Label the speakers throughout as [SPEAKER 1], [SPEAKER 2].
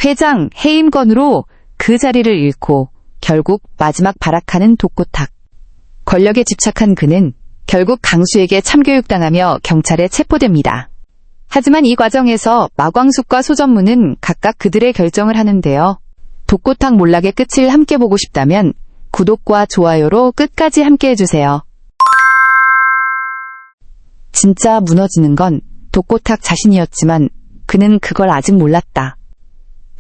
[SPEAKER 1] 회장 해임건으로 그 자리를 잃고 결국 마지막 발악하는 독고탁. 권력에 집착한 그는 결국 강수에게 참교육당하며 경찰에 체포됩니다. 하지만 이 과정에서 마광숙과 소전무는 각각 그들의 결정을 하는데요. 독고탁 몰락의 끝을 함께 보고 싶다면 구독과 좋아요로 끝까지 함께 해주세요. 진짜 무너지는 건 독고탁 자신이었지만 그는 그걸 아직 몰랐다.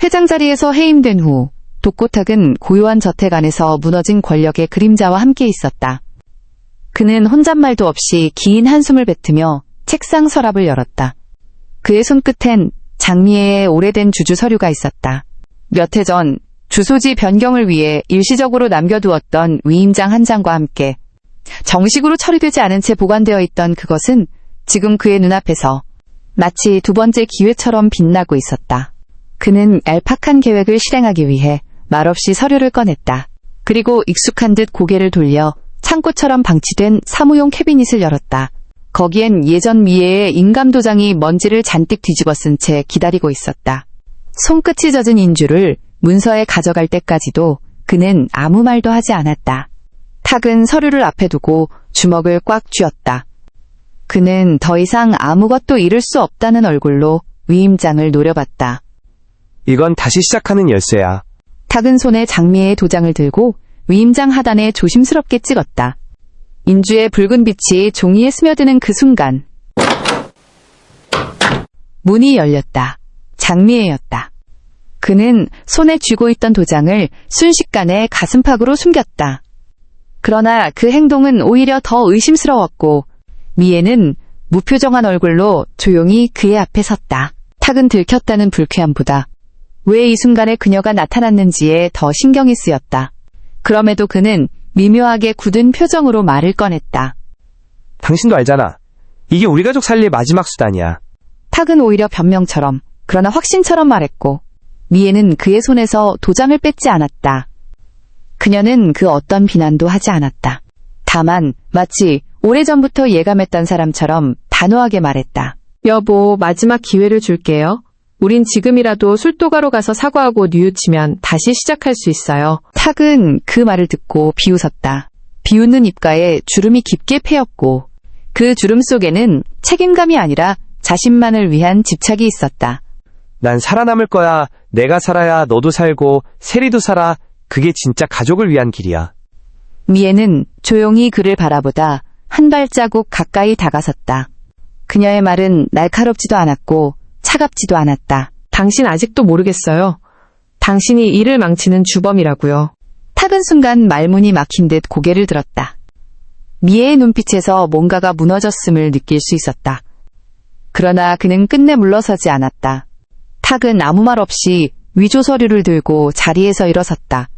[SPEAKER 1] 회장 자리에서 해임된 후 독고탁은 고요한 저택 안에서 무너진 권력의 그림자와 함께 있었다. 그는 혼잣말도 없이 긴 한숨을 뱉으며 책상 서랍을 열었다. 그의 손끝엔 장미애의 오래된 주주 서류가 있었다. 몇 해 전 주소지 변경을 위해 일시적으로 남겨두었던 위임장 한 장과 함께 정식으로 처리되지 않은 채 보관되어 있던 그것은 지금 그의 눈앞에서 마치 두 번째 기회처럼 빛나고 있었다. 그는 얄팍한 계획을 실행하기 위해 말없이 서류를 꺼냈다. 그리고 익숙한 듯 고개를 돌려 창고처럼 방치된 사무용 캐비닛을 열었다. 거기엔 예전 미애의 인감도장이 먼지를 잔뜩 뒤집어 쓴 채 기다리고 있었다. 손끝이 젖은 인주를 문서에 가져갈 때까지도 그는 아무 말도 하지 않았다. 탁은 서류를 앞에 두고 주먹을 꽉 쥐었다. 그는 더 이상 아무것도 잃을 수 없다는 얼굴로 위임장을 노려봤다.
[SPEAKER 2] 이건 다시 시작하는 열쇠야.
[SPEAKER 1] 탁은 손에 장미애의 도장을 들고 위임장 하단에 조심스럽게 찍었다. 인주의 붉은 빛이 종이에 스며드는 그 순간 문이 열렸다. 장미애였다. 그는 손에 쥐고 있던 도장을 순식간에 가슴팍으로 숨겼다. 그러나 그 행동은 오히려 더 의심스러웠고 미애는 무표정한 얼굴로 조용히 그의 앞에 섰다. 탁은 들켰다는 불쾌함보다 왜 이 순간에 그녀가 나타났는지에 더 신경이 쓰였다. 그럼에도 그는 미묘하게 굳은 표정으로 말을 꺼냈다.
[SPEAKER 2] 당신도 알잖아. 이게 우리 가족 살릴 마지막 수단이야.
[SPEAKER 1] 탁은 오히려 변명처럼 그러나 확신처럼 말했고 미애는 그의 손에서 도장을 뺏지 않았다. 그녀는 그 어떤 비난도 하지 않았다. 다만 마치 오래전부터 예감했던 사람처럼 단호하게 말했다.
[SPEAKER 3] 여보, 마지막 기회를 줄게요. 우린 지금이라도 술도가로 가서 사과하고 뉘우치면 다시 시작할 수 있어요.
[SPEAKER 1] 탁은 그 말을 듣고 비웃었다. 비웃는 입가에 주름이 깊게 패였고 그 주름 속에는 책임감이 아니라 자신만을 위한 집착이 있었다.
[SPEAKER 2] 난 살아남을 거야. 내가 살아야 너도 살고 세리도 살아. 그게 진짜 가족을 위한 길이야.
[SPEAKER 1] 미애는 조용히 그를 바라보다 한 발자국 가까이 다가섰다. 그녀의 말은 날카롭지도 않았고 차갑지도 않았다.
[SPEAKER 3] 당신 아직도 모르겠어요. 당신이 일을 망치는 주범이라고요.
[SPEAKER 1] 탁은 순간 말문이 막힌 듯 고개를 들었다. 미애의 눈빛에서 뭔가가 무너졌음을 느낄 수 있었다. 그러나 그는 끝내 물러서지 않았다. 탁은 아무 말 없이 위조 서류를 들고 자리에서 일어섰다.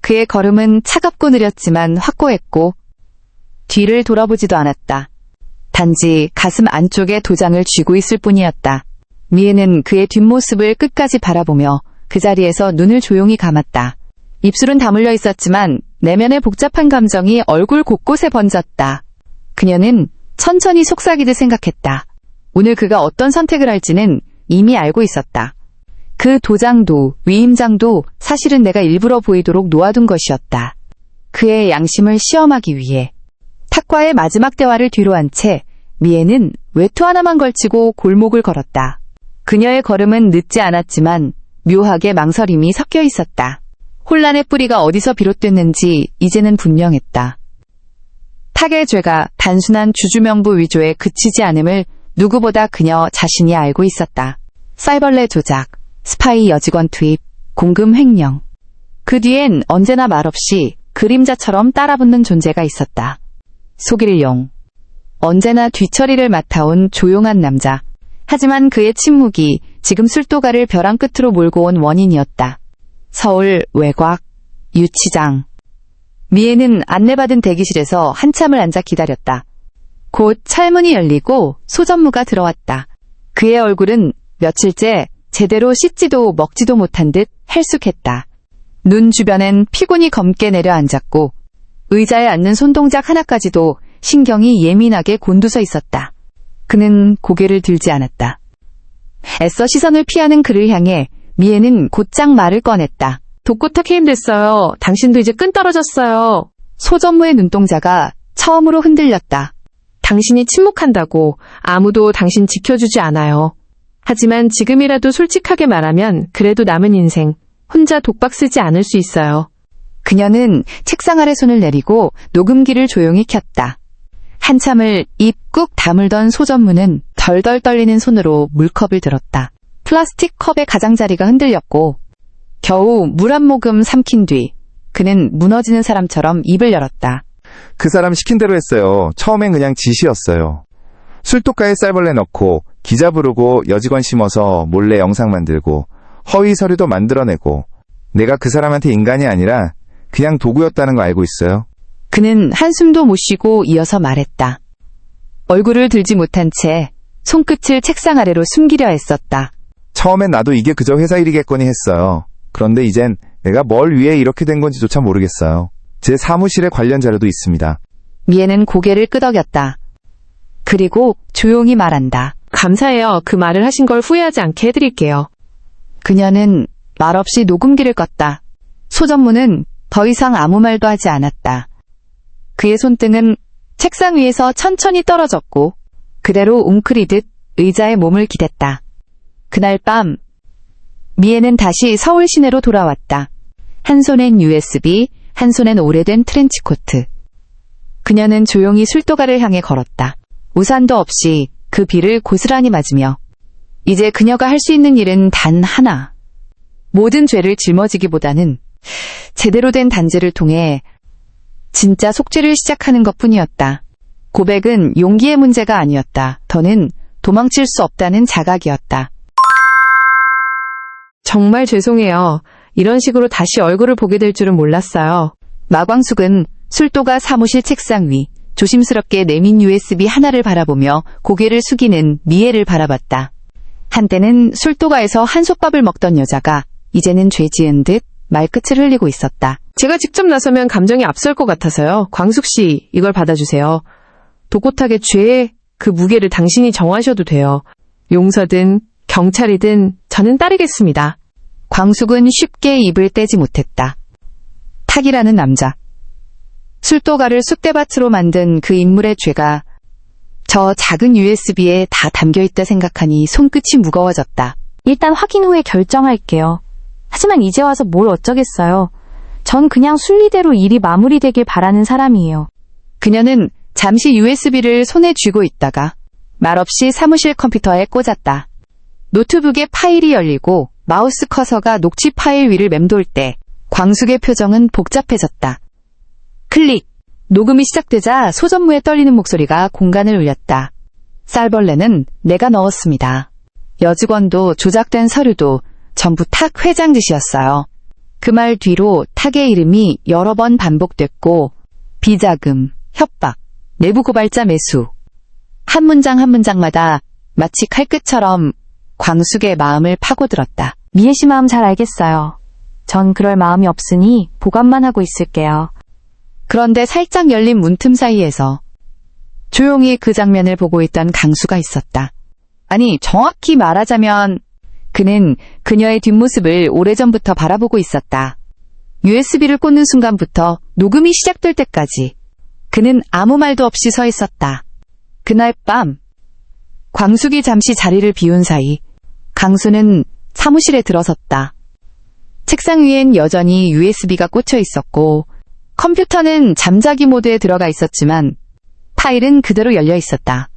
[SPEAKER 1] 그의 걸음은 차갑고 느렸지만 확고했고 뒤를 돌아보지도 않았다. 단지 가슴 안쪽에 도장을 쥐고 있을 뿐이었다. 미애는 그의 뒷모습을 끝까지 바라보며 그 자리에서 눈을 조용히 감았다. 입술은 다물려 있었지만 내면의 복잡한 감정이 얼굴 곳곳에 번졌다. 그녀는 천천히 속삭이듯 생각했다. 오늘 그가 어떤 선택을 할지는 이미 알고 있었다. 그 도장도 위임장도 사실은 내가 일부러 보이도록 놓아둔 것이었다. 그의 양심을 시험하기 위해. 탁과의 마지막 대화를 뒤로 한 채 미애는 외투 하나만 걸치고 골목을 걸었다. 그녀의 걸음은 늦지 않았지만 묘하게 망설임이 섞여 있었다. 혼란의 뿌리가 어디서 비롯됐는지 이제는 분명했다. 탁의 죄가 단순한 주주명부 위조에 그치지 않음을 누구보다 그녀 자신이 알고 있었다. 쌀벌레 조작, 스파이 여직원 투입, 공금 횡령. 그 뒤엔 언제나 말없이 그림자처럼 따라붙는 존재가 있었다. 속일용. 언제나 뒤처리를 맡아온 조용한 남자. 하지만 그의 침묵이 지금 술도가를 벼랑 끝으로 몰고 온 원인이었다. 서울 외곽 유치장. 미애는 안내받은 대기실에서 한참을 앉아 기다렸다. 곧 철문이 열리고 소전무가 들어왔다. 그의 얼굴은 며칠째 제대로 씻지도 먹지도 못한 듯 헬쑥했다. 눈 주변엔 피곤이 검게 내려앉았고 의자에 앉는 손동작 하나까지도 신경이 예민하게 곤두서 있었다. 그는 고개를 들지 않았다. 애써 시선을 피하는 그를 향해 미애는 곧장 말을 꺼냈다.
[SPEAKER 3] 독고탁 해임됐어요. 당신도 이제 끈 떨어졌어요.
[SPEAKER 1] 소전무의 눈동자가 처음으로 흔들렸다.
[SPEAKER 3] 당신이 침묵한다고 아무도 당신 지켜주지 않아요. 하지만 지금이라도 솔직하게 말하면 그래도 남은 인생 혼자 독박 쓰지 않을 수 있어요.
[SPEAKER 1] 그녀는 책상 아래 손을 내리고 녹음기를 조용히 켰다. 한참을 입 꾹 다물던 소전무는 덜덜 떨리는 손으로 물컵을 들었다. 플라스틱 컵의 가장자리가 흔들렸고 겨우 물 한 모금 삼킨 뒤 그는 무너지는 사람처럼 입을 열었다.
[SPEAKER 4] 그 사람 시킨 대로 했어요. 처음엔 그냥 지시였어요. 술독가에 쌀벌레 넣고 기자 부르고 여직원 심어서 몰래 영상 만들고 허위 서류도 만들어내고 내가 그 사람한테 인간이 아니라 그냥 도구였다는 거 알고 있어요.
[SPEAKER 1] 그는 한숨도 못 쉬고 이어서 말했다. 얼굴을 들지 못한 채 손끝을 책상 아래로 숨기려 애썼다.
[SPEAKER 4] 처음엔 나도 이게 그저 회사 일이겠거니 했어요. 그런데 이젠 내가 뭘 위해 이렇게 된 건지조차 모르겠어요. 제 사무실에 관련 자료도 있습니다.
[SPEAKER 1] 미애는 고개를 끄덕였다. 그리고 조용히 말한다.
[SPEAKER 3] 감사해요. 그 말을 하신 걸 후회하지 않게 해드릴게요.
[SPEAKER 1] 그녀는 말없이 녹음기를 껐다. 소전무는 더 이상 아무 말도 하지 않았다. 그의 손등은 책상 위에서 천천히 떨어졌고 그대로 웅크리듯 의자에 몸을 기댔다. 그날 밤 미애는 다시 서울 시내로 돌아왔다. 한 손엔 USB, 한 손엔 오래된 트렌치코트. 그녀는 조용히 술도가를 향해 걸었다. 우산도 없이 그 비를 고스란히 맞으며 이제 그녀가 할 수 있는 일은 단 하나. 모든 죄를 짊어지기보다는 제대로 된 단죄를 통해 진짜 속죄를 시작하는 것뿐이었다. 고백은 용기의 문제가 아니었다. 더는 도망칠 수 없다는 자각이었다.
[SPEAKER 3] 정말 죄송해요. 이런 식으로 다시 얼굴을 보게 될 줄은 몰랐어요.
[SPEAKER 1] 마광숙은 술도가 사무실 책상 위 조심스럽게 내민 USB 하나를 바라보며 고개를 숙이는 미애를 바라봤다. 한때는 술도가에서 한솥밥을 먹던 여자가 이제는 죄 지은 듯 말끝을 흘리고 있었다.
[SPEAKER 3] 제가 직접 나서면 감정이 앞설 것 같아서요. 광숙 씨, 이걸 받아주세요. 독고탁의 죄의 그 무게를 당신이 정하셔도 돼요. 용서든 경찰이든 저는 따르겠습니다.
[SPEAKER 1] 광숙은 쉽게 입을 떼지 못했다. 탁이라는 남자. 술도가를 쑥대밭으로 만든 그 인물의 죄가 저 작은 USB에 다 담겨있다 생각하니 손끝이 무거워졌다.
[SPEAKER 5] 일단 확인 후에 결정할게요. 하지만 이제 와서 뭘 어쩌겠어요. 전 그냥 순리대로 일이 마무리되길 바라는 사람이에요.
[SPEAKER 1] 그녀는 잠시 USB를 손에 쥐고 있다가 말없이 사무실 컴퓨터에 꽂았다. 노트북에 파일이 열리고 마우스 커서가 녹취 파일 위를 맴돌 때 광숙의 표정은 복잡해졌다. 클릭! 녹음이 시작되자 소전무의 떨리는 목소리가 공간을 울렸다. 쌀벌레는 내가 넣었습니다. 여직원도 조작된 서류도 전부 탁 회장 짓이었어요. 그 말 뒤로 탁의 이름이 여러 번 반복됐고 비자금, 협박, 내부 고발자 매수. 한 문장 한 문장마다 마치 칼끝처럼 광숙의 마음을 파고들었다.
[SPEAKER 5] 미애 씨 마음 잘 알겠어요. 전 그럴 마음이 없으니 보관만 하고 있을게요.
[SPEAKER 1] 그런데 살짝 열린 문틈 사이에서 조용히 그 장면을 보고 있던 강수가 있었다. 아니, 정확히 말하자면 그는 그녀의 뒷모습을 오래전부터 바라보고 있었다. USB를 꽂는 순간부터 녹음이 시작될 때까지 그는 아무 말도 없이 서 있었다. 그날 밤 광숙이 잠시 자리를 비운 사이 강수는 사무실에 들어섰다. 책상 위엔 여전히 USB가 꽂혀 있었고 컴퓨터는 잠자기 모드에 들어가 있었지만 파일은 그대로 열려 있었다.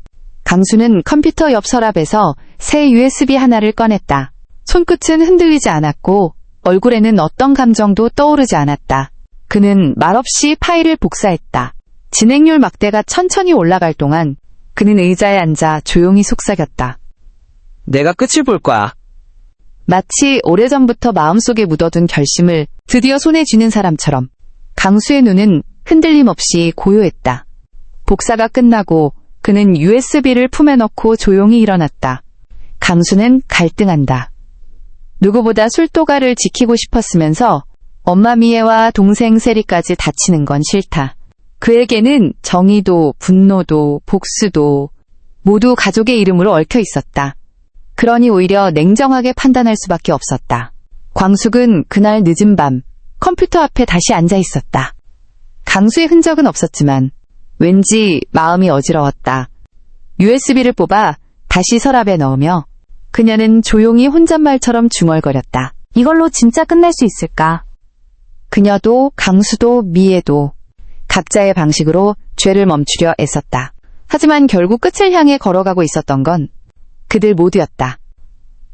[SPEAKER 1] 강수는 컴퓨터 옆 서랍에서 새 USB 하나를 꺼냈다. 손끝은 흔들리지 않았고 얼굴에는 어떤 감정도 떠오르지 않았다. 그는 말없이 파일을 복사했다. 진행률 막대가 천천히 올라갈 동안 그는 의자에 앉아 조용히 속삭였다.
[SPEAKER 2] 내가 끝을 볼 거야.
[SPEAKER 1] 마치 오래전부터 마음속에 묻어둔 결심을 드디어 손에 쥐는 사람처럼 강수의 눈은 흔들림 없이 고요했다. 복사가 끝나고 그는 USB를 품에 넣고 조용히 일어났다. 강수는 갈등한다. 누구보다 술도가를 지키고 싶었으면서 엄마 미애와 동생 세리까지 다치는 건 싫다. 그에게는 정의도 분노도 복수도 모두 가족의 이름으로 얽혀 있었다. 그러니 오히려 냉정하게 판단할 수밖에 없었다. 광숙은 그날 늦은 밤 컴퓨터 앞에 다시 앉아 있었다. 강수의 흔적은 없었지만 왠지 마음이 어지러웠다. USB를 뽑아 다시 서랍에 넣으며 그녀는 조용히 혼잣말처럼 중얼거렸다.
[SPEAKER 5] 이걸로 진짜 끝낼 수 있을까?
[SPEAKER 1] 그녀도 강수도 미애도 각자의 방식으로 죄를 멈추려 애썼다. 하지만 결국 끝을 향해 걸어가고 있었던 건 그들 모두였다.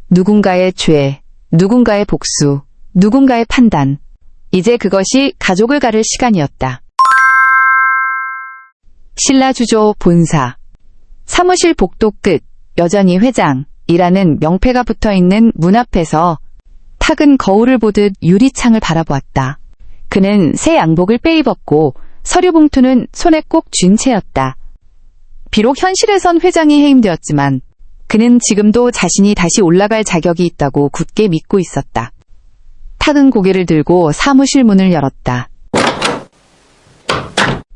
[SPEAKER 1] 누군가의 죄, 누군가의 복수, 누군가의 판단. 이제 그것이 가족을 가를 시간이었다. 신라주조 본사. 사무실 복도 끝, 여전히 회장이라는 명패가 붙어있는 문 앞에서 탁은 거울을 보듯 유리창을 바라보았다. 그는 새 양복을 빼입었고 서류 봉투는 손에 꼭 쥔 채였다. 비록 현실에선 회장이 해임되었지만 그는 지금도 자신이 다시 올라갈 자격이 있다고 굳게 믿고 있었다. 탁은 고개를 들고 사무실 문을 열었다.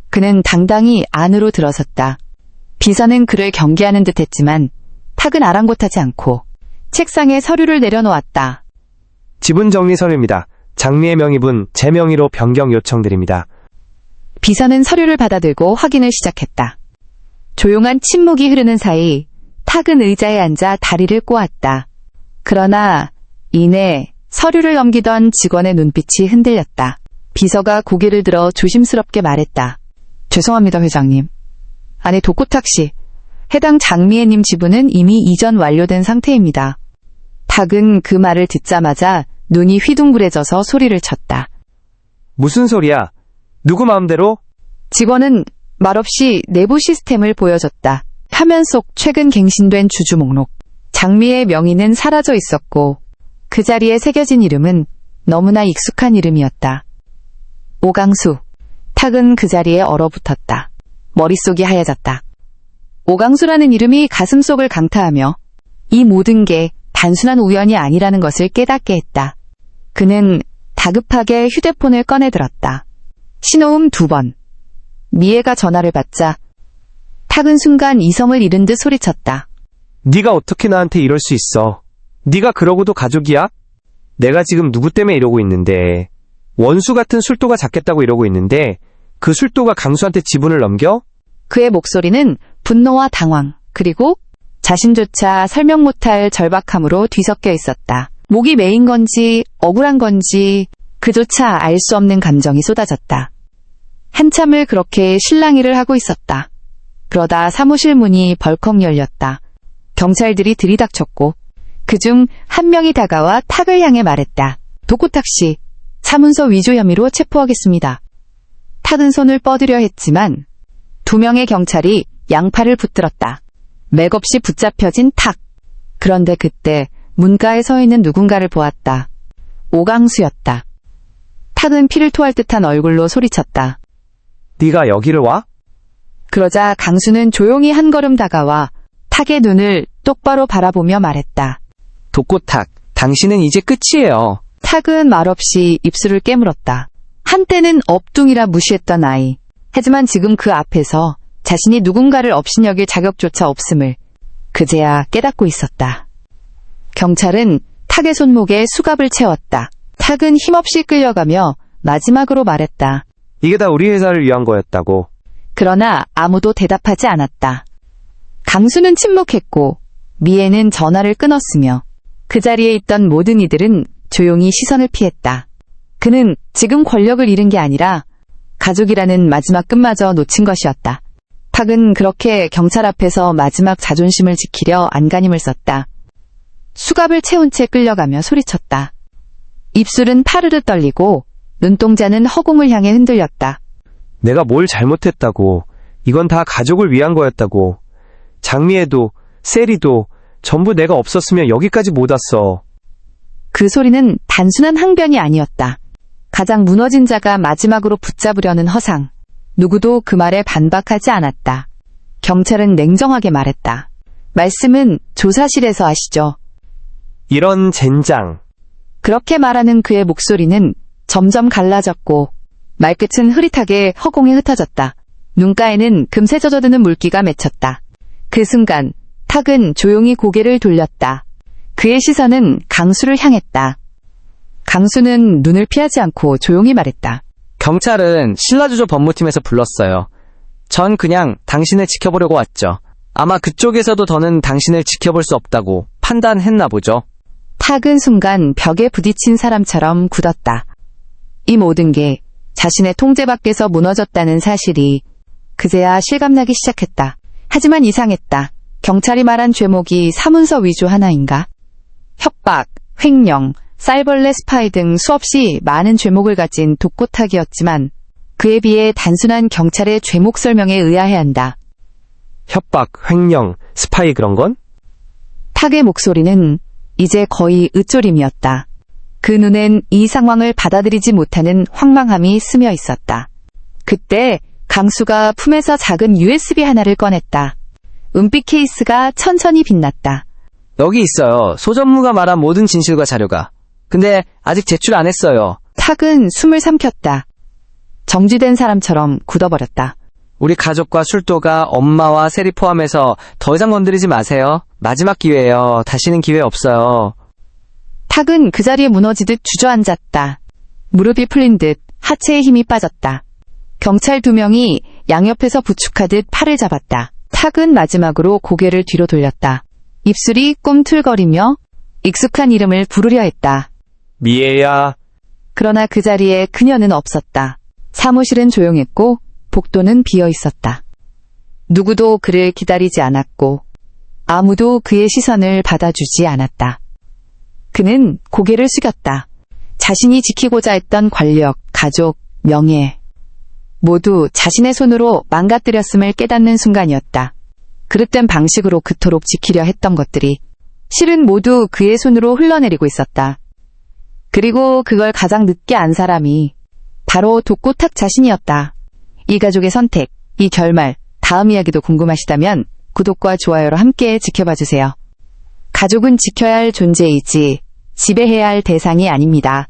[SPEAKER 1] 그는 당당히 안으로 들어섰다. 비서는 그를 경계하는 듯 했지만 탁은 아랑곳하지 않고 책상에 서류를 내려놓았다.
[SPEAKER 2] 지분 정리 서류입니다. 장미의 명의분 제 명의로 변경 요청드립니다.
[SPEAKER 1] 비서는 서류를 받아들고 확인을 시작했다. 조용한 침묵이 흐르는 사이 탁은 의자에 앉아 다리를 꼬았다. 그러나 이내 서류를 넘기던 직원의 눈빛이 흔들렸다. 비서가 고개를 들어 조심스럽게 말했다. 죄송합니다, 회장님. 아니, 도코탁 씨. 해당 장미애님 지분은 이미 이전 완료된 상태입니다. 탁은 그 말을 듣자마자 눈이 휘둥그레져서 소리를 쳤다.
[SPEAKER 2] 무슨 소리야? 누구 마음대로?
[SPEAKER 1] 직원은 말없이 내부 시스템을 보여줬다. 화면 속 최근 갱신된 주주 목록. 장미의 명의는 사라져 있었고 그 자리에 새겨진 이름은 너무나 익숙한 이름이었다. 오강수. 탁은 그 자리에 얼어붙었다. 머릿속이 하얘졌다. 오강수라는 이름이 가슴속을 강타하며 이 모든 게 단순한 우연이 아니라는 것을 깨닫게 했다. 그는 다급하게 휴대폰을 꺼내들었다. 신호음 2번. 미애가 전화를 받자 탁은 순간 이성을 잃은 듯 소리쳤다.
[SPEAKER 2] 네가 어떻게 나한테 이럴 수 있어? 네가 그러고도 가족이야? 내가 지금 누구 때문에 이러고 있는데, 원수 같은 술도가 잡겠다고 이러고 있는데 그 술도가 강수한테 지분을 넘겨?
[SPEAKER 1] 그의 목소리는 분노와 당황, 그리고 자신조차 설명 못할 절박함으로 뒤섞여 있었다. 목이 메인 건지 억울한 건지 그조차 알 수 없는 감정이 쏟아졌다. 한참을 그렇게 실랑이를 하고 있었다. 그러다 사무실 문이 벌컥 열렸다. 경찰들이 들이닥쳤고 그중 한 명이 다가와 탁을 향해 말했다. 도코탁 씨, 사문서 위조 혐의로 체포하겠습니다. 탁은 손을 뻗으려 했지만 2명의 경찰이 양팔을 붙들었다. 맥없이 붙잡혀진 탁. 그런데 그때 문가에 서 있는 누군가를 보았다. 오강수였다. 탁은 피를 토할 듯한 얼굴로 소리쳤다.
[SPEAKER 2] 네가 여기를 와?
[SPEAKER 1] 그러자 강수는 조용히 한 걸음 다가와 탁의 눈을 똑바로 바라보며 말했다.
[SPEAKER 2] 도코탁, 당신은 이제 끝이에요.
[SPEAKER 1] 탁은 말없이 입술을 깨물었다. 한때는 업둥이라 무시했던 아이. 하지만 지금 그 앞에서 자신이 누군가를 업신여길 자격조차 없음을 그제야 깨닫고 있었다. 경찰은 탁의 손목에 수갑을 채웠다. 탁은 힘없이 끌려가며 마지막으로 말했다.
[SPEAKER 2] 이게 다 우리 회사를 위한 거였다고.
[SPEAKER 1] 그러나 아무도 대답하지 않았다. 강수는 침묵했고 미애는 전화를 끊었으며 그 자리에 있던 모든 이들은 조용히 시선을 피했다. 그는 지금 권력을 잃은 게 아니라 가족이라는 마지막 끝마저 놓친 것이었다. 탁은 그렇게 경찰 앞에서 마지막 자존심을 지키려 안간힘을 썼다. 수갑을 채운 채 끌려가며 소리쳤다. 입술은 파르르 떨리고 눈동자는 허공을 향해 흔들렸다.
[SPEAKER 2] 내가 뭘 잘못했다고. 이건 다 가족을 위한 거였다고. 장미애도, 세리도 전부 내가 없었으면 여기까지 못 왔어.
[SPEAKER 1] 그 소리는 단순한 항변이 아니었다. 가장 무너진 자가 마지막으로 붙잡으려는 허상. 누구도 그 말에 반박하지 않았다. 경찰은 냉정하게 말했다. 말씀은 조사실에서 하시죠.
[SPEAKER 2] 이런 젠장.
[SPEAKER 1] 그렇게 말하는 그의 목소리는 점점 갈라졌고 말끝은 흐릿하게 허공에 흩어졌다. 눈가에는 금세 젖어드는 물기가 맺혔다. 그 순간 탁은 조용히 고개를 돌렸다. 그의 시선은 강수를 향했다. 강수는 눈을 피하지 않고 조용히 말했다.
[SPEAKER 6] 경찰은 신라주조 법무팀에서 불렀어요. 전 그냥 당신을 지켜보려고 왔죠. 아마 그쪽에서도 더는 당신을 지켜볼 수 없다고 판단했나 보죠.
[SPEAKER 1] 탁은 순간 벽에 부딪힌 사람처럼 굳었다. 이 모든 게 자신의 통제 밖에서 무너졌다는 사실이 그제야 실감나기 시작했다. 하지만 이상했다. 경찰이 말한 죄목이 사문서 위조 하나인가? 협박, 횡령, 쌀벌레 스파이 등 수없이 많은 죄목을 가진 독고탁이었지만 그에 비해 단순한 경찰의 죄목 설명에 의아해 한다.
[SPEAKER 2] 협박, 횡령, 스파이 그런 건?
[SPEAKER 1] 탁의 목소리는 이제 거의 으쪼림이었다. 그 눈엔 이 상황을 받아들이지 못하는 황망함이 스며 있었다. 그때 강수가 품에서 작은 USB 하나를 꺼냈다. 은빛 케이스가 천천히 빛났다.
[SPEAKER 6] 여기 있어요. 소 전무가 말한 모든 진실과 자료가. 근데 아직 제출 안 했어요.
[SPEAKER 1] 탁은 숨을 삼켰다. 정지된 사람처럼 굳어버렸다.
[SPEAKER 6] 우리 가족과 술도가 엄마와 세리 포함해서 더 이상 건드리지 마세요. 마지막 기회예요. 다시는 기회 없어요.
[SPEAKER 1] 탁은 그 자리에 무너지듯 주저앉았다. 무릎이 풀린 듯 하체에 힘이 빠졌다. 경찰 2명이 양옆에서 부축하듯 팔을 잡았다. 탁은 마지막으로 고개를 뒤로 돌렸다. 입술이 꿈틀거리며 익숙한 이름을 부르려 했다.
[SPEAKER 2] 미애야.
[SPEAKER 1] 그러나 그 자리에 그녀는 없었다. 사무실은 조용했고 복도는 비어 있었다. 누구도 그를 기다리지 않았고 아무도 그의 시선을 받아주지 않았다. 그는 고개를 숙였다. 자신이 지키고자 했던 권력, 가족, 명예 모두 자신의 손으로 망가뜨렸음을 깨닫는 순간이었다. 그릇된 방식으로 그토록 지키려 했던 것들이 실은 모두 그의 손으로 흘러내리고 있었다. 그리고 그걸 가장 늦게 안 사람이 바로 독고탁 자신이었다. 이 가족의 선택, 이 결말, 다음 이야기도 궁금하시다면 구독과 좋아요로 함께 지켜봐주세요. 가족은 지켜야 할 존재이지 지배해야 할 대상이 아닙니다.